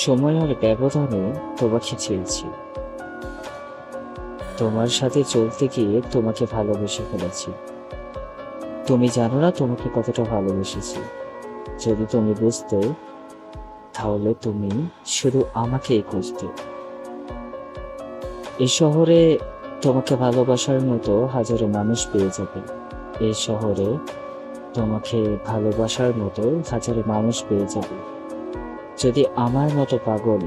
সময়ের ব্যবধানে তোমাকে চেয়েছি, তোমার সাথে চলতে গিয়ে তোমাকে ভালোবেসে ফেলেছি। তুমি জানো না তোমাকে কতটা ভালোবেসেছি। যদি তুমি বুঝতে, তাহলে তুমি শুধু আমাকেই খুঁজতে। এই শহরে তোমাকে ভালোবাসার মতো হাজারো মানুষ পেয়ে যাবে। এই শহরে তোমাকে ভালোবাসার মতো হাজারো মানুষ পেয়ে যাবে। যদি আমার মতো পাগল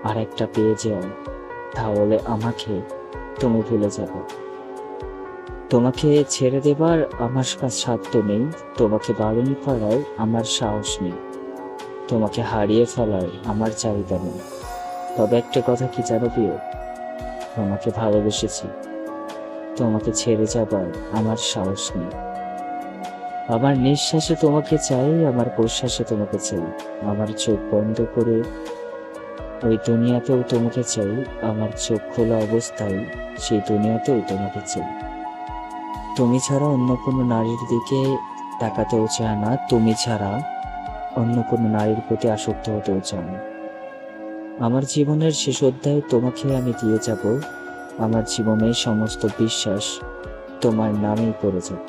আর একটা পেয়ে যাও, তাহলে আমাকে তুমি ভুলে যাবে। তোমাকে ছেড়ে দেবার আমার সাধ্য নেই, তোমাকে বারণ করার আমার সাহস নেই, তোমাকে হারিয়ে ফেলার আমার চাহিদা নেই। তবে একটা কথা কি জানো প্রিয়, তোমাকে ভালোবেসেছি, তোমাকে ছেড়ে যাবার আমার সাহস নেই। আমার নিঃশ্বাসে তোমাকে চাই, আমার প্রশ্বাসে তোমাকে চাই। আমার চোখ বন্ধ করে ওই দুনিয়াতেও তোমাকে চাই, আমার চোখ খোলা অবস্থায় সেই দুনিয়াতেও তোমাকে চাই। তুমি ছাড়া অন্য কোনো নারীর দিকে তাকাতেও চায় না, তুমি ছাড়া অন্য কোনো নারীর প্রতি আসক্ত হতেও চায় না। আমার জীবনের শেষ অধ্যায়ে তোমাকে আমি দিয়ে যাব, আমার জীবনের সমস্ত বিশ্বাস তোমার নামেই পড়ে যাবে।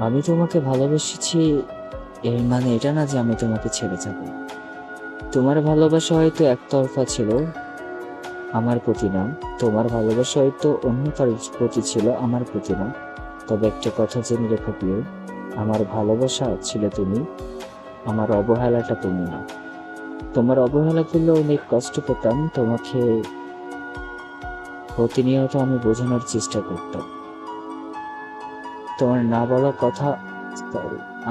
আমি তোমাকে ভালোবেসেছি, এর মানে এটা না যে আমি তোমাকে ছেড়ে যাব। তোমার ভালোবাসা হয়তো একতরফা ছিল, আমার প্রতি না। তোমার ভালোবাসা হয়তো অন্য কারোর প্রতি ছিল, আমার প্রতি না। তবে একটা কথা জেনে রেখো প্রিয়, আমার ভালোবাসা ছিল তুমি, আমার অবহেলাটা তুমি না। তোমার অবহেলা করলে অনেক কষ্ট পেতাম, তোমাকে প্রতিনিয়ত আমি বোঝানোর চেষ্টা করতাম। তোমার না বলা কথা,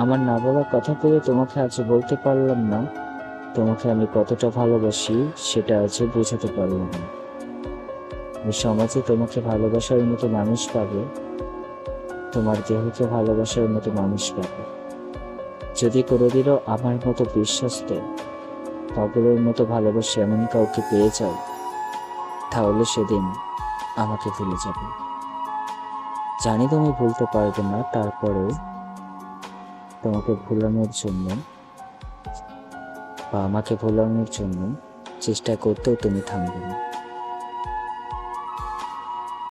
আমার না বলা কথা বলে তোমাকে আজ বলতে পারলাম না তোমাকে আমি কতটা ভালোবাসি, সেটা আজ বোঝাতে পারলাম না। এই সমাজে তোমাকে ভালোবাসার মতো মানুষ পাবে, তোমার দেহকে ভালোবাসার মতো মানুষ পাবে। যদি কোনোদিনও আমার মতো বিশ্বস্ত পাগলের মতো ভালোবাসে এমন কাউকে পেয়ে যাও, তাহলে সেদিন আমাকে ভুলে যাবে। জানি তুমি ভুলতে পারবে না, তারপরে তোমাকে ভুলানোর জন্য বা আমাকে ভুলানোর জন্য চেষ্টা করতেও তুমি থামবে না।